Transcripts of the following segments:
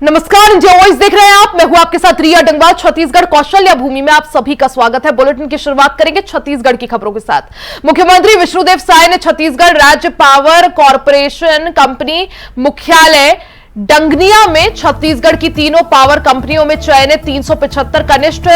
नमस्कार, India voice देख रहे हैं आप। मैं हूं आपके साथ रिया डंगवाल। छत्तीसगढ़ कौशल्या भूमि में आप सभी का स्वागत है। बुलेटिन की शुरुआत करेंगे छत्तीसगढ़ की खबरों के साथ। मुख्यमंत्री विष्णुदेव साय ने छत्तीसगढ़ राज्य पावर कॉर्पोरेशन कंपनी मुख्यालय डंगनिया में छत्तीसगढ़ की तीनों पावर कंपनियों में चयनित 375 कनिष्ठ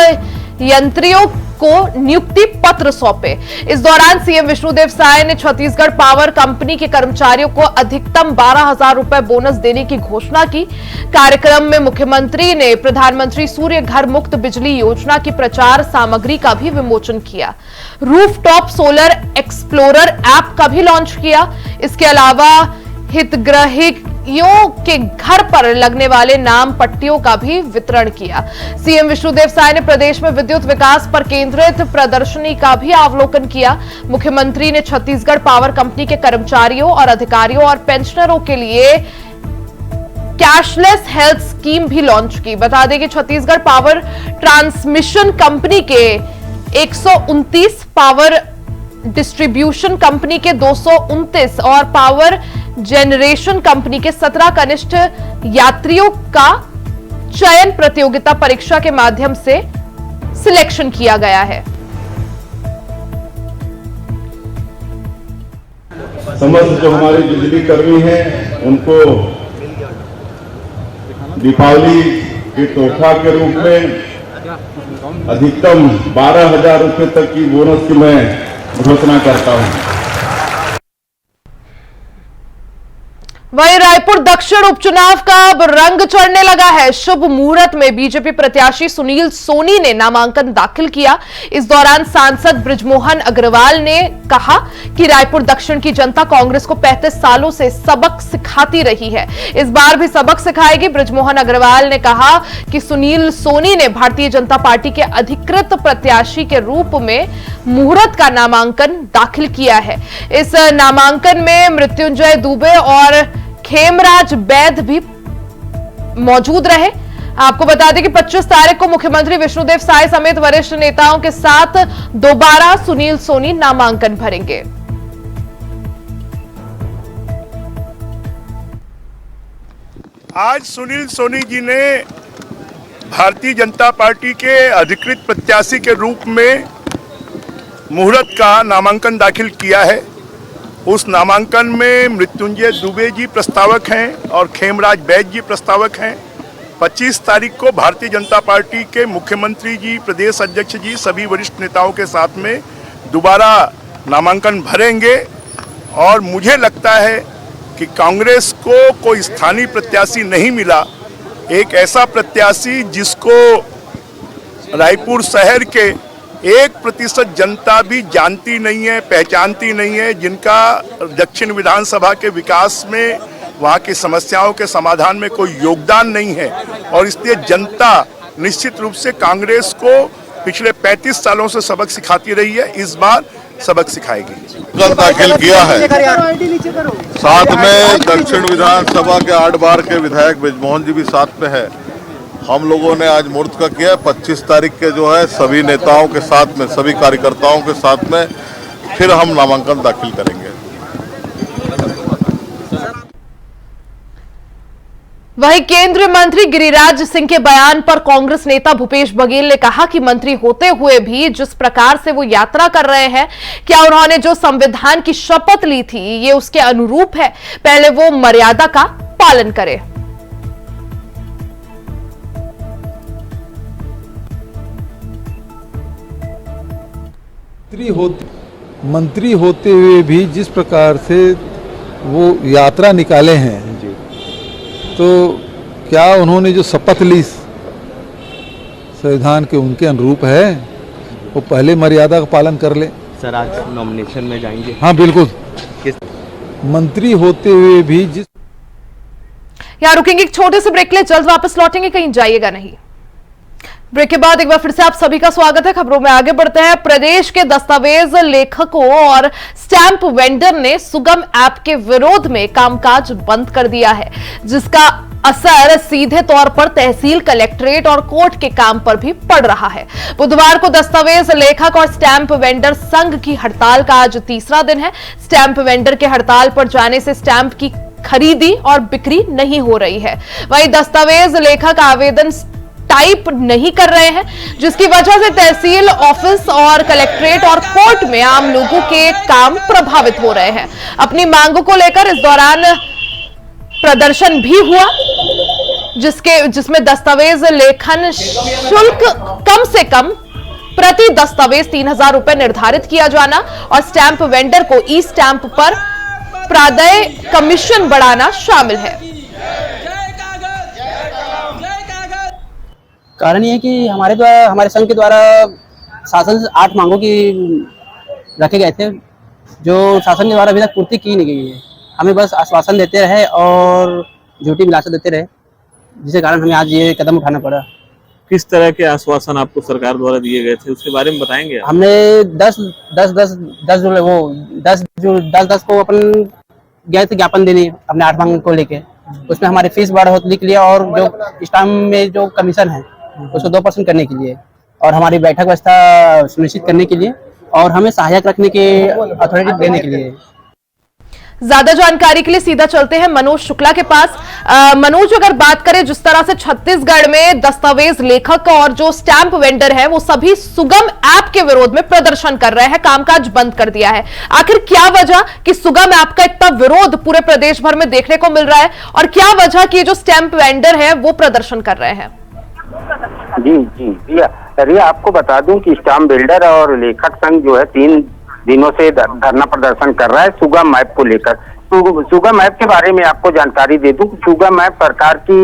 यंत्रियों को नियुक्ति पत्र सौंपे। इस दौरान सीएम विष्णुदेव साय ने छत्तीसगढ़ पावर कंपनी के कर्मचारियों को अधिकतम 12,000 रुपए बोनस देने की घोषणा की। कार्यक्रम में मुख्यमंत्री ने प्रधानमंत्री सूर्य घर मुक्त बिजली योजना की प्रचार सामग्री का भी विमोचन किया। रूफटॉप सोलर एक्सप्लोरर ऐप का भी लॉन्च किया। इसके अलावा हितग्राहियों के घर पर लगने वाले नाम पट्टियों का भी वितरण किया। सीएम विष्णुदेव साय ने प्रदेश में विद्युत विकास पर केंद्रित प्रदर्शनी का भी अवलोकन किया। मुख्यमंत्री ने छत्तीसगढ़ पावर कंपनी के कर्मचारियों और अधिकारियों और पेंशनरों के लिए कैशलेस हेल्थ स्कीम भी लॉन्च की। बता दें कि छत्तीसगढ़ पावर ट्रांसमिशन कंपनी के 129, पावर डिस्ट्रीब्यूशन कंपनी के 229 और पावर जनरेशन कंपनी के 17 कनिष्ठ यात्रियों का चयन प्रतियोगिता परीक्षा के माध्यम से सिलेक्शन किया गया है। समस्त जो हमारे बिजली कर्मी हैं उनको दीपावली के तोहफा के रूप में अधिकतम 12,000 रुपए तक की बोनस की मैं घोषणा करता हूं। वहीं रायपुर दक्षिण उपचुनाव का अब रंग चढ़ने लगा है। शुभ मुहूर्त में बीजेपी प्रत्याशी सुनील सोनी ने नामांकन दाखिल किया। इस दौरान सांसद बृजमोहन अग्रवाल ने कहा कि रायपुर दक्षिण की जनता कांग्रेस को 35 सालों से सबक सिखाती रही है, इस बार भी सबक सिखाएगी। बृजमोहन अग्रवाल ने कहा कि सुनील सोनी ने भारतीय जनता पार्टी के अधिकृत प्रत्याशी के रूप में मुहूर्त का नामांकन दाखिल किया है। इस नामांकन में मृत्युंजय दुबे और खेमराज बैद भी मौजूद रहे। आपको बता दें कि 25 तारीख को मुख्यमंत्री विष्णुदेव साय समेत वरिष्ठ नेताओं के साथ दोबारा सुनील सोनी नामांकन भरेंगे। आज सुनील सोनी जी ने भारतीय जनता पार्टी के अधिकृत प्रत्याशी के रूप में मुहूर्त का नामांकन दाखिल किया है। उस नामांकन में मृत्युंजय दुबे जी प्रस्तावक हैं और खेमराज बैद जी प्रस्तावक हैं। 25 तारीख को भारतीय जनता पार्टी के मुख्यमंत्री जी, प्रदेश अध्यक्ष जी, सभी वरिष्ठ नेताओं के साथ में दोबारा नामांकन भरेंगे। और मुझे लगता है कि कांग्रेस को कोई स्थानीय प्रत्याशी नहीं मिला, एक ऐसा प्रत्याशी जिसको रायपुर शहर के 1% जनता भी जानती नहीं है, पहचानती नहीं है, जिनका दक्षिण विधानसभा के विकास में, वहाँ की समस्याओं के समाधान में कोई योगदान नहीं है। और इसलिए जनता निश्चित रूप से कांग्रेस को पिछले 35 सालों से सबक सिखाती रही है, इस बार सबक सिखाएगी। कल दाखिल किया है। साथ में दक्षिण विधानसभा के 8 बार के विधायक बृजमोहन जी भी साथ में है। हम लोगों ने आज मुहूर्त का किया। 25 तारीख के जो है सभी नेताओं के साथ में, सभी कार्यकर्ताओं के साथ में फिर हम नामांकन दाखिल करेंगे। वहीं केंद्रीय मंत्री गिरिराज सिंह के बयान पर कांग्रेस नेता भूपेश बघेल ने कहा कि मंत्री होते हुए भी जिस प्रकार से वो यात्रा कर रहे हैं, क्या उन्होंने जो संविधान की शपथ ली थी ये उसके अनुरूप है? पहले वो मर्यादा का पालन करें। मंत्री होते हुए भी जिस प्रकार से वो यात्रा निकाले हैं, तो क्या उन्होंने जो शपथ ली संविधान के उनके अनुरूप है? वो पहले मर्यादा का पालन कर ले। सर आज नॉमिनेशन में जाएंगे? हाँ बिल्कुल। मंत्री होते हुए भी जिस यहां रुकेंगे, एक छोटे से ब्रेक ले, जल्द वापस लौटेंगे, कहीं जाइएगा नहीं। ब्रेक के बाद एक बार फिर से आप सभी का स्वागत है। खबरों में आगे बढ़ते हैं। प्रदेश के दस्तावेज लेखकों और स्टैंप वेंडर ने सुगम ऐप के विरोध में कामकाज बंद कर दिया है, जिसका असर सीधे तौर पर तहसील, कलेक्ट्रेट और कोर्ट के काम पर भी पड़ रहा है। बुधवार को दस्तावेज लेखक और स्टैंप वेंडर संघ की हड़ताल का आज तीसरा दिन है। स्टैंप वेंडर के हड़ताल पर जाने से स्टैंप की खरीदी और बिक्री नहीं हो रही है। वहीं दस्तावेज लेखक आवेदन टाइप नहीं कर रहे हैं, जिसकी वजह से तहसील ऑफिस और कलेक्ट्रेट और कोर्ट में आम लोगों के काम प्रभावित हो रहे हैं। अपनी मांगों को लेकर इस दौरान प्रदर्शन भी हुआ, जिसमें दस्तावेज लेखन शुल्क कम से कम प्रति दस्तावेज 3000 रुपए निर्धारित किया जाना और स्टैंप वेंडर को ई स्टैंप पर प्रादेय कमीशन बढ़ाना शामिल है। कारण ये है कि हमारे संघ के द्वारा शासन से 8 मांगों की रखे गए थे, जो शासन के द्वारा अभी तक पूर्ति की नहीं गई है। हमें बस आश्वासन देते रहे और झूठी दिलासा देते रहे, जिसके कारण हमें आज ये कदम उठाना पड़ा। किस तरह के आश्वासन आपको सरकार द्वारा दिए गए थे, उसके बारे में बताएंगे आप? हमने 10 को अपन गए थे ज्ञापन देने अपने 8 मांग को लेके। उसमें हमारी फीस बढ़ा लिख लिया और जो स्टाम्प में जो कमीशन है उसको 2% करने के लिए और हमारी बैठक व्यवस्था सुनिश्चित करने के लिए और हमें सहायक रखने के अथॉरिटी देने के लिए। ज्यादा जानकारी के लिए सीधा चलते हैं मनोज शुक्ला के पास। मनोज, अगर बात करें जिस तरह से छत्तीसगढ़ में दस्तावेज लेखक और जो स्टैंप वेंडर है वो सभी सुगम ऐप के विरोध में प्रदर्शन कर रहे हैं, कामकाज बंद कर दिया है। आखिर क्या वजह कि सुगम ऐप का इतना विरोध पूरे प्रदेश भर में देखने को मिल रहा है और क्या वजह कि जो स्टैंप वेंडर है वो प्रदर्शन कर रहे हैं? जी रिया आपको बता दूं कि स्टाम्प बिल्डर और लेखक संघ जो है 3 दिनों से धरना प्रदर्शन कर रहा है सुगम ऐप को लेकर। सुगम ऐप के बारे में आपको जानकारी दे दूं, सुगम ऐप सरकार की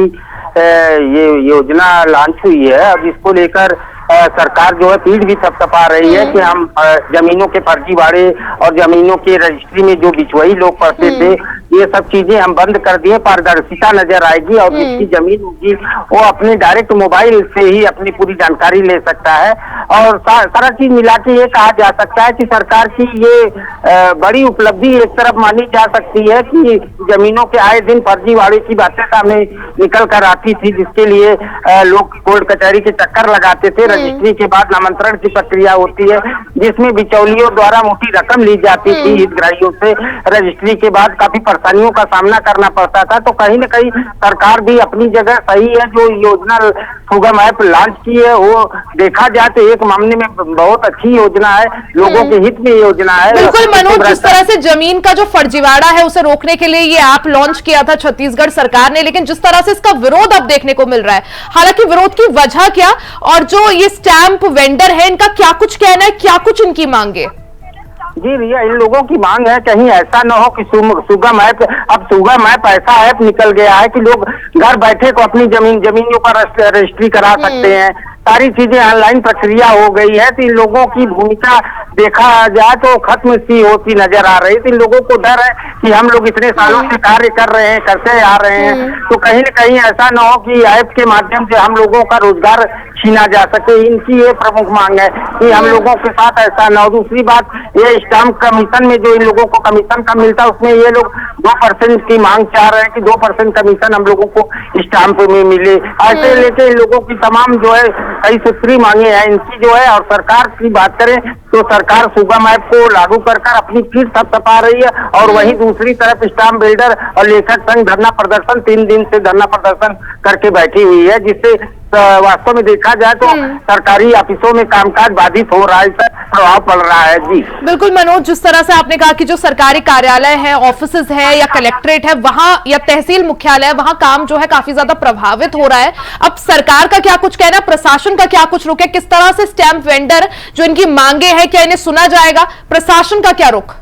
ये योजना लॉन्च हुई है। अब इसको लेकर सरकार जो है पीठ भी थपथपा रही है कि हम जमीनों के फर्जीवाड़े और जमीनों के रजिस्ट्री में जो बिचवाई लोग पढ़ते थे ये सब चीजें हम बंद कर दिए, पारदर्शिता नजर आएगी और जिसकी जमीन होगी वो अपने डायरेक्ट मोबाइल से ही अपनी पूरी जानकारी ले सकता है। और सारा चीज मिला के ये कहा जा सकता है कि सरकार की ये बड़ी उपलब्धि एक तरफ मानी जा सकती है कि जमीनों के आए दिन फर्जीवाड़े की बातें सामने निकल कर आती थी, जिसके लिए लोग कोर्ट कचहरी के चक्कर लगाते थे। रजिस्ट्री के बाद नामांतरण की प्रक्रिया होती है जिसमें बिचौलियों द्वारा मोटी रकम ली जाती थी हितग्राहियों से। रजिस्ट्री के बाद काफी परेशानियों का सामना करना पड़ता था। तो कहीं न कहीं सरकार भी अपनी जगह सही है, जो योजना सुगम ऐप लॉन्च की है वो देखा जाए तो एक मामले में बहुत अच्छी योजना है, लोगों के हित में योजना है। बिल्कुल मनोज, जिस तरह से जमीन का जो फर्जीवाड़ा है उसे रोकने के लिए ये ऐप लॉन्च किया था छत्तीसगढ़ सरकार ने, लेकिन जिस तरह से इसका विरोध अब देखने को मिल रहा है, हालांकि विरोध की वजह क्या और जो ये स्टैंप वेंडर है इनका क्या कुछ कहना है, क्या कुछ इनकी मांगे? जी रिया, इन लोगों की मांग है कहीं ऐसा न हो कि सुगम ऐप, अब सुगम ऐप ऐसा ऐप निकल गया है कि लोग घर बैठे को अपनी जमीनों पर रजिस्ट्री करा सकते हैं। सारी चीजें ऑनलाइन प्रक्रिया हो गई है। तो इन लोगों की भूमिका देखा जाए तो खत्म सी होती नजर आ रही। तो इन लोगों को डर है कि हम लोग इतने सालों से कार्य कर रहे हैं, करते आ रहे हैं, तो कहीं न कहीं ऐसा न हो कि ऐप के माध्यम से हम लोगों का रोजगार छीना जा सके। इनकी ये प्रमुख मांग है कि हम लोगों के साथ ऐसा न हो। दूसरी बात, ये स्टाम्प कमीशन में जो इन लोगों को कमीशन कम मिलता है उसमें ये लोग 2% की मांग चाह रहे हैं कि 2% कमीशन हम लोगों को स्टाम्प में मिले। ऐसे लेके इन लोगों की तमाम जो है कई सूत्री मांगे हैं इनकी जो है। और सरकार की बात करें तो सरकार सुगम ऐप को लागू कर अपनी फीस थपथपा रही है और वहीं दूसरी तरफ स्टाम्प बिल्डर और लेखक संघ धरना प्रदर्शन 3 दिन से धरना प्रदर्शन करके बैठी हुई है, जिससे वास्तव में देखा जाए तो सरकारी ऑफिसों में कामकाज बाधित हो रहा है, इसका प्रभाव पड़ रहा है। जी बिल्कुल मनोज, जिस तरह से आपने कहा कि जो सरकारी कार्यालय है, ऑफिसेज है या कलेक्ट्रेट है वहां या तहसील मुख्यालय वहां काम जो है काफी ज्यादा प्रभावित हो रहा है। अब सरकार का क्या कुछ कहना, प्रशासन का क्या कुछ रुख है, किस तरह से स्टैंप वेंडर जो इनकी मांगे हैं क्या इन्हें सुना जाएगा, प्रशासन का क्या रुख?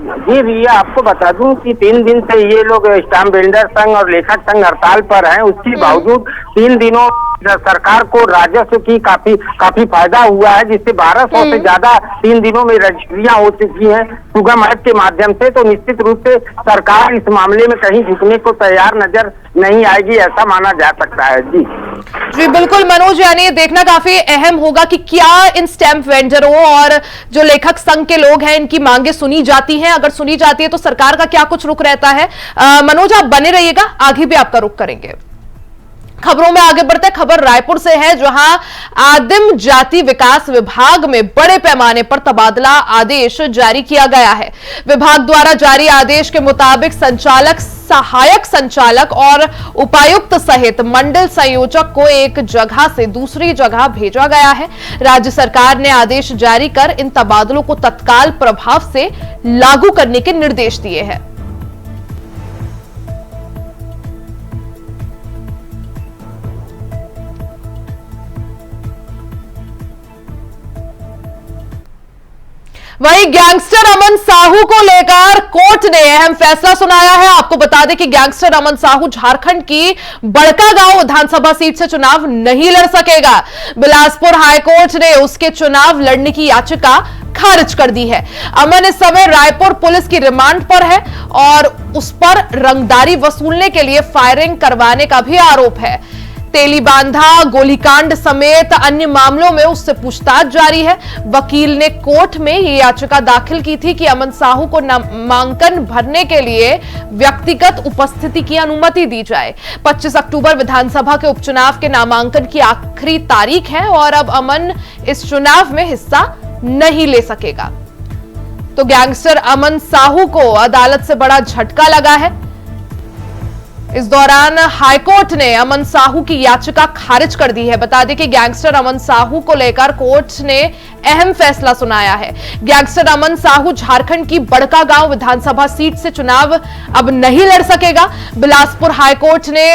जी रिया, आपको बता दूं कि 3 दिन से ये लोग स्टाम्प बिल्डर संघ और लेखक संघ हड़ताल पर हैं। उसके बावजूद 3 दिनों सरकार को राजस्व की काफी फायदा हुआ है, जिससे 1200 से ज्यादा 3 दिनों में रजिस्ट्रियां हो चुकी हैं सुगम ऐप के माध्यम से। तो निश्चित रूप से सरकार इस मामले में कहीं झुकने को तैयार नजर नहीं आएगी, ऐसा माना जा सकता है। जी बिल्कुल मनोज, यानी ये देखना काफी अहम होगा कि क्या इन स्टैंप वेंडरों और जो लेखक संघ के लोग हैं इनकी मांगे सुनी जाती हैं। अगर सुनी जाती है तो सरकार का क्या कुछ रुख रहता है। मनोज, आप बने रहिएगा, आगे भी आपका रुख करेंगे। खबरों में आगे बढ़ते खबर रायपुर से है, जहां आदिम जाति विकास विभाग में बड़े पैमाने पर तबादला आदेश जारी किया गया है। विभाग द्वारा जारी आदेश के मुताबिक संचालक, सहायक संचालक और उपायुक्त सहित मंडल संयोजक को एक जगह से दूसरी जगह भेजा गया है। राज्य सरकार ने आदेश जारी कर इन तबादलों को तत्काल प्रभाव से लागू करने के निर्देश दिए हैं। वहीं गैंगस्टर अमन साहू को लेकर कोर्ट ने अहम फैसला सुनाया है। आपको बता दें कि गैंगस्टर अमन साहू झारखंड की बड़कागांव विधानसभा सीट से चुनाव नहीं लड़ सकेगा। बिलासपुर हाईकोर्ट ने उसके चुनाव लड़ने की याचिका खारिज कर दी है। अमन इस समय रायपुर पुलिस की रिमांड पर है और उस पर रंगदारी वसूलने के लिए फायरिंग करवाने का भी आरोप है। तेलीबांधा गोलीकांड समेत अन्य मामलों में उससे पूछताछ जारी है। वकील ने कोर्ट में यह याचिका दाखिल की थी कि अमन साहू को नामांकन भरने के लिए व्यक्तिगत उपस्थिति की अनुमति दी जाए। 25 अक्टूबर विधानसभा के उपचुनाव के नामांकन की आखिरी तारीख है और अब अमन इस चुनाव में हिस्सा नहीं ले सकेगा। तो गैंगस्टर अमन साहू को अदालत से बड़ा झटका लगा है। इस दौरान हाईकोर्ट ने अमन साहू की याचिका खारिज कर दी है। बता दें कि गैंगस्टर अमन साहू को लेकर कोर्ट ने अहम फैसला सुनाया है। गैंगस्टर अमन साहू झारखंड की बड़कागांव विधानसभा सीट से चुनाव अब नहीं लड़ सकेगा। बिलासपुर हाईकोर्ट ने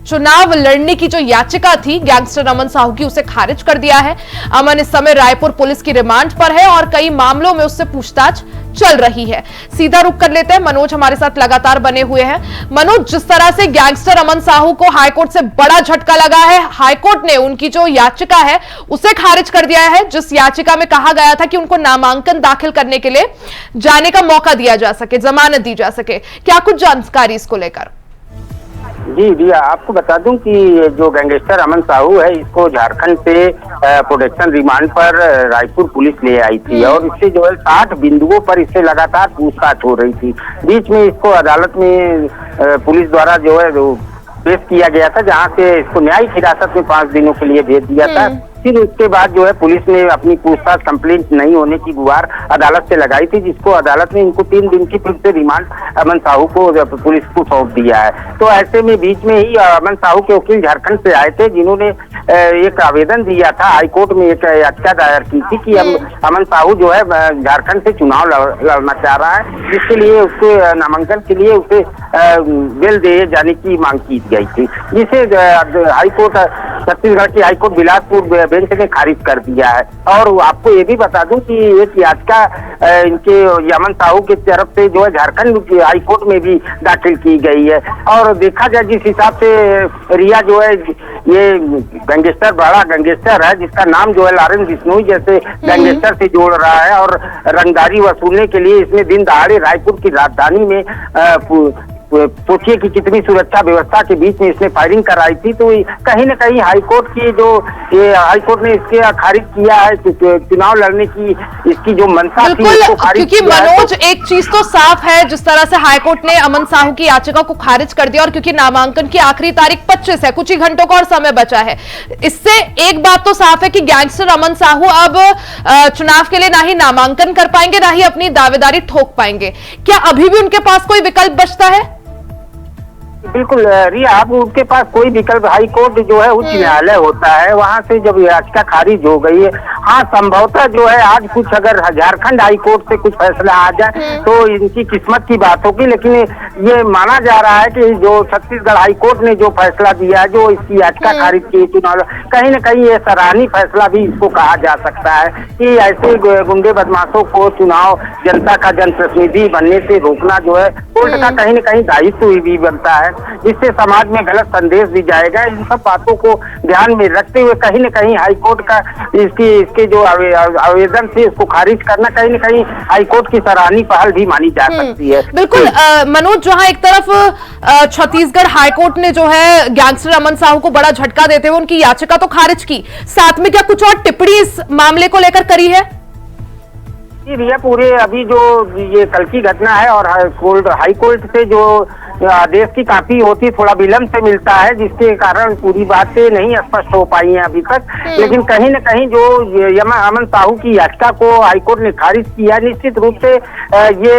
चुनाव लड़ने की जो याचिका थी गैंगस्टर अमन साहू की, उसे खारिज कर दिया है। अमन इस समय रायपुर पुलिस की रिमांड पर है और कई मामलों में उससे पूछताछ चल रही है। सीधा रुख कर लेते हैं, मनोज हमारे साथ लगातार बने हुए हैं। मनोज, जिस तरह से गैंगस्टर अमन साहू को हाईकोर्ट से बड़ा झटका लगा है, हाईकोर्ट ने उनकी जो याचिका है उसे खारिज कर दिया है, जिस याचिका में कहा गया था कि उनको नामांकन दाखिल करने के लिए जाने का मौका दिया जा सके, जमानत दी जा सके। क्या कुछ जानकारी इसको लेकर? जी भैया, आपको बता दूं कि जो गैंगस्टर अमन साहू है, इसको झारखंड से प्रोटेक्शन रिमांड पर रायपुर पुलिस ले आई थी और इससे जो है 60 बिंदुओं पर इससे लगातार पूछताछ हो रही थी। बीच में इसको अदालत में पुलिस द्वारा जो है पेश किया गया था, जहां से इसको न्यायिक हिरासत में 5 दिनों के लिए भेज दिया था। फिर उसके बाद जो है पुलिस ने अपनी पूछताछ कंप्लीट नहीं होने की गुहार अदालत से लगाई थी, जिसको अदालत ने इनको 3 दिन की फिर से रिमांड अमन साहू को पुलिस को सौंप दिया है। तो ऐसे में बीच में ही अमन साहू के वकील झारखंड से आए थे, जिन्होंने एक आवेदन दिया था हाईकोर्ट में, एक याचिका दायर की थी कि अमन साहू जो है झारखंड से चुनाव लड़ना चाह रहा है, जिसके लिए उसके नामांकन के लिए उसे बेल दिए जाने की मांग की गई थी, जिसे हाईकोर्ट छत्तीसगढ़ की हाईकोर्ट बिलासपुर बेंच ने खारिज कर दिया है। और आपको ये भी बता दूं कि एक याचिका इनके अमन साहू की तरफ से जो है झारखंड हाईकोर्ट में भी दाखिल की गई है। और देखा जाए जिस हिसाब से रिया जो है ये गैंगस्टर, बड़ा गैंगस्टर है, जिसका नाम जो है लॉरेंस बिश्नोई जैसे गैंगस्टर से जोड़ रहा है और रंगदारी वसूलने के लिए इसने दिन दहाड़े रायपुर की राजधानी में सोचिए कि कितनी सुरक्षा व्यवस्था के बीच में इसने फायरिंग कराई थी। तो कहीं न कहीं हाईकोर्ट की जो हाईकोर्ट ने इसके खारिज किया है चुनाव लड़ने की इसकी जो मंशा थी उसको खारिज क्योंकि मनोज एक चीज तो साफ है, जिस तरह से हाईकोर्ट ने अमन साहू की याचिका को खारिज कर दिया और क्योंकि नामांकन की आखिरी तारीख 25 है, कुछ ही घंटों का और समय बचा है, इससे एक बात तो साफ है कि गैंगस्टर अमन साहू अब चुनाव के लिए ना ही नामांकन कर पाएंगे, ना ही अपनी दावेदारी ठोक पाएंगे। क्या अभी भी उनके पास कोई विकल्प बचता है? बिल्कुल रिया, अब उनके पास कोई विकल्प, हाई कोर्ट जो है उच्च न्यायालय होता है, वहां से जब याचिका खारिज हो गई है, हाँ संभवतः जो है आज कुछ अगर झारखंड हाई कोर्ट से कुछ फैसला आ जाए तो इनकी किस्मत की बात होगी। लेकिन ये माना जा रहा है कि जो छत्तीसगढ़ हाई कोर्ट ने जो फैसला दिया है, जो इसकी याचिका खारिज की चुनाव, कहीं न कहीं ये सराहनीय फैसला भी इसको कहा जा सकता है कि ऐसे गुंडे बदमाशों को चुनाव जनता का जनप्रतिनिधि बनने से रोकना जो है कोर्ट का कहीं न कहीं दायित्व भी बनता है, जिससे समाज में गलत संदेश भी जाएगा। इन सब बातों को ध्यान में रखते हुए कहीं न कहीं हाईकोर्ट का इसके जो आवेदन थे इसको खारिज करना कहीं न कहीं हाईकोर्ट की सराहनीय पहल भी मानी जा सकती है। बिल्कुल मनोज, जहां एक तरफ छत्तीसगढ़ हाईकोर्ट ने जो है गैंगस्टर अमन साहू को बड़ा झटका देते हुए उनकी याचिका तो खारिज की, साथ में क्या कुछ और टिप्पणी इस मामले को लेकर करी है? भैया पूरे अभी जो ये कल की घटना है और हाई कोर्ट से जो आदेश की कॉपी होती थोड़ा विलंब से मिलता है, जिसके कारण पूरी बातें नहीं स्पष्ट हो पाई हैं अभी तक। लेकिन कहीं न कहीं जो अमन साहू की याचिका को हाईकोर्ट ने खारिज किया, निश्चित रूप से ये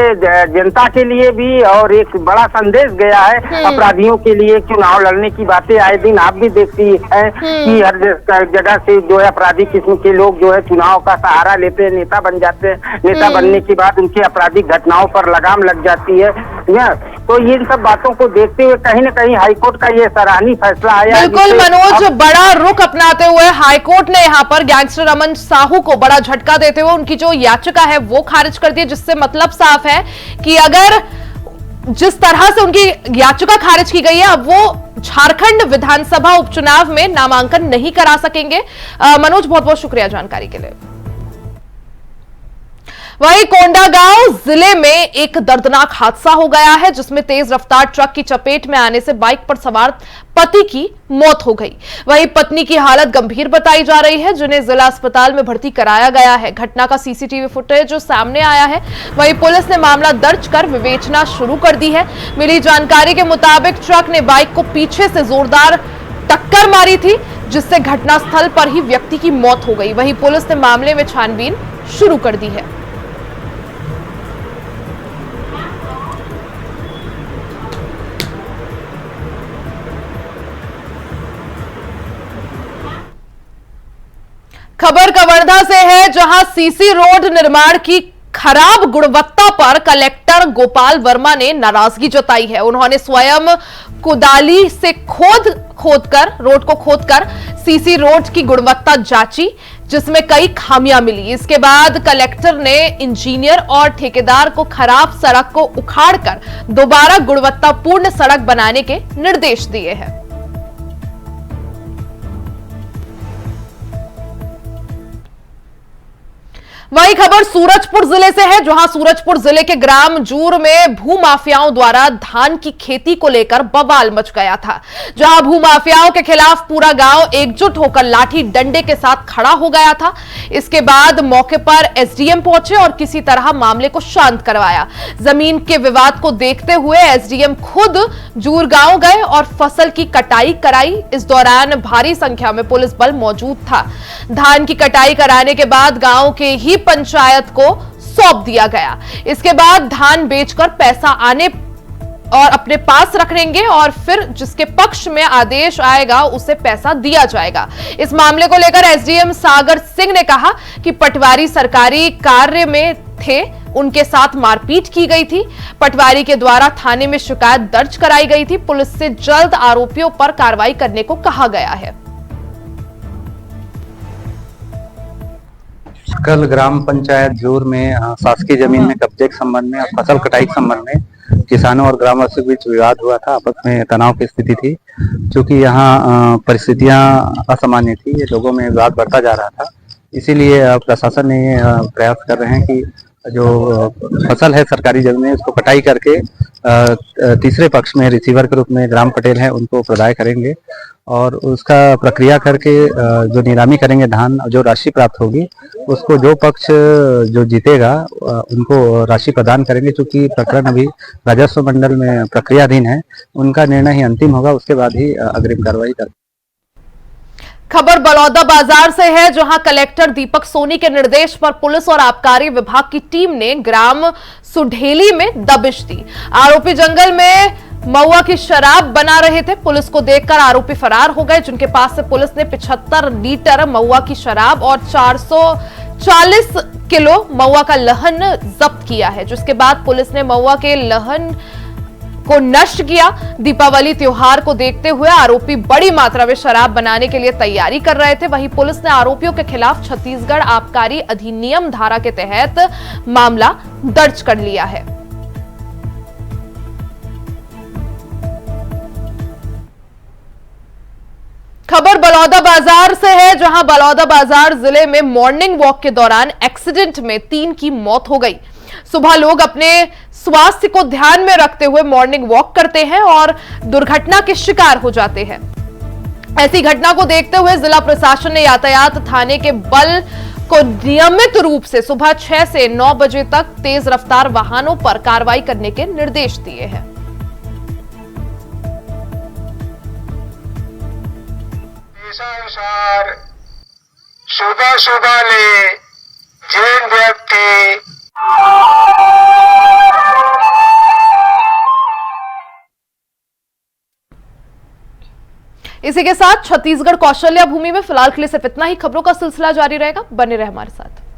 जनता के लिए भी और एक बड़ा संदेश गया है अपराधियों के लिए। चुनाव लड़ने की बातें आए दिन आप भी देखती है कि हर जगह से जो है अपराधी किस्म के लोग जो है चुनाव का सहारा लेते हैं, नेता बन जाते हैं। नेता बनने के बाद उनकी आपराधिक घटनाओं पर लगाम लग जाती है। तो इन सब बातों को देखते हुए कहीं न कहीं हाईकोर्ट का ये सराहनीय फैसला आया। बिल्कुल मनोज, बड़ा रुख अपनाते हुए हाईकोर्ट ने यहाँ पर गैंगस्टर अमन साहू को बड़ा झटका देते हुए उनकी जो याचिका है वो खारिज कर दी, जिससे मतलब साफ है कि अगर जिस तरह से उनकी याचिका खारिज की गई है, अब वो झारखंड विधानसभा उपचुनाव में नामांकन नहीं करा सकेंगे। मनोज, बहुत बहुत शुक्रिया जानकारी के लिए। वहीं कोंडागांव जिले में एक दर्दनाक हादसा हो गया है, जिसमें तेज रफ्तार ट्रक की चपेट में आने से बाइक पर सवार पति की मौत हो गई। वहीं पत्नी की हालत गंभीर बताई जा रही है, जिन्हें जिला अस्पताल में भर्ती कराया गया है। घटना का सीसीटीवी फुटेज सामने आया है। वहीं पुलिस ने मामला दर्ज कर विवेचना शुरू कर दी है। मिली जानकारी के मुताबिक ट्रक ने बाइक को पीछे से जोरदार टक्कर मारी थी, जिससे घटनास्थल पर ही व्यक्ति की मौत हो गई। वहीं पुलिस ने मामले में छानबीन शुरू कर दी है। खबर कवर्धा से है, जहां सीसी रोड निर्माण की खराब गुणवत्ता पर कलेक्टर गोपाल वर्मा ने नाराजगी जताई है। उन्होंने स्वयं कुदाली से रोड को खोदकर सीसी रोड की गुणवत्ता जांची, जिसमें कई खामियां मिली। इसके बाद कलेक्टर ने इंजीनियर और ठेकेदार को खराब सड़क को उखाड़कर दोबारा गुणवत्तापूर्ण सड़क बनाने के निर्देश दिए हैं। वही खबर सूरजपुर जिले से है, जहां सूरजपुर जिले के ग्राम जूर में भूमाफियाओं द्वारा धान की खेती को लेकर बवाल मच गया था। जहां भूमाफियाओं के खिलाफ पूरा गांव एकजुट होकर लाठी डंडे के साथ खड़ा हो गया था। इसके बाद मौके पर एसडीएम पहुंचे और किसी तरह मामले को शांत करवाया। जमीन के विवाद को देखते हुए एसडीएम खुद जूर गांव गए और फसल की कटाई कराई। इस दौरान भारी संख्या में पुलिस बल मौजूद था। धान की कटाई कराने के बाद गांव के ही पंचायत को सौंप दिया गया। इसके बाद धान बेचकर पैसा आने और अपने पास रखेंगे और फिर जिसके पक्ष में आदेश आएगा उसे पैसा दिया जाएगा। इस मामले को लेकर एसडीएम सागर सिंह ने कहा कि पटवारी सरकारी कार्य में थे, उनके साथ मारपीट की गई थी। पटवारी के द्वारा थाने में शिकायत दर्ज कराई गई थी। पुलिस से जल्द आरोपियों पर कार्रवाई करने को कहा गया है। कल ग्राम पंचायत जूर में शासकीय जमीन में कब्जे के संबंध में और फसल कटाई के संबंध में किसानों और ग्रामवासियों के बीच विवाद हुआ था। आपस में तनाव की स्थिति थी, क्योंकि यहाँ परिस्थितियां असामान्य थी, ये लोगों में विवाद बढ़ता जा रहा था। इसीलिए प्रशासन ने प्रयास कर रहे हैं कि जो फसल है सरकारी जमीन में उसको कटाई करके तीसरे पक्ष में रिसीवर के रूप में ग्राम पटेल हैं उनको प्रदाय करेंगे और उसका प्रक्रिया करके जो नीलामी करेंगे धान, जो राशि प्राप्त होगी उसको जो पक्ष जो जीतेगा उनको राशि प्रदान करेंगे। चूंकि प्रकरण अभी राजस्व मंडल में प्रक्रियाधीन है, उनका निर्णय ही अंतिम होगा, उसके बाद ही अग्रिम कार्रवाई कर। खबर बलौदा बाजार से है, जहां कलेक्टर दीपक सोनी के निर्देश पर पुलिस और आबकारी विभाग की टीम ने ग्राम सुढेली में दबिश दी। आरोपी जंगल में महुआ की शराब बना रहे थे। पुलिस को देखकर आरोपी फरार हो गए, जिनके पास से पुलिस ने 75 लीटर महुआ की शराब और 440 किलो महुआ का लहन जब्त किया है, जिसके बाद पुलिस ने महुआ के लहन को नष्ट किया। दीपावली त्योहार को देखते हुए आरोपी बड़ी मात्रा में शराब बनाने के लिए तैयारी कर रहे थे। वहीं पुलिस ने आरोपियों के खिलाफ छत्तीसगढ़ आबकारी अधिनियम धारा के तहत मामला दर्ज कर लिया है। खबर बलौदा बाजार से है, जहां बलौदा बाजार जिले में मॉर्निंग वॉक के दौरान एक्सीडेंट में 3 की मौत हो गई। सुबह लोग अपने स्वास्थ्य को ध्यान में रखते हुए मॉर्निंग वॉक करते हैं और दुर्घटना के शिकार हो जाते हैं। ऐसी घटना को देखते हुए जिला प्रशासन ने यातायात थाने के बल को नियमित रूप से सुबह 6 से 9 बजे तक तेज रफ्तार वाहनों पर कार्रवाई करने के निर्देश दिए हैं। आदेशानुसार सुबह सुबह ले जैन व्यक्ति इसी के साथ छत्तीसगढ़ कौशल्या भूमि में फिलहाल के लिए सिर्फ इतना ही। खबरों का सिलसिला जारी रहेगा, बने रहे हमारे साथ।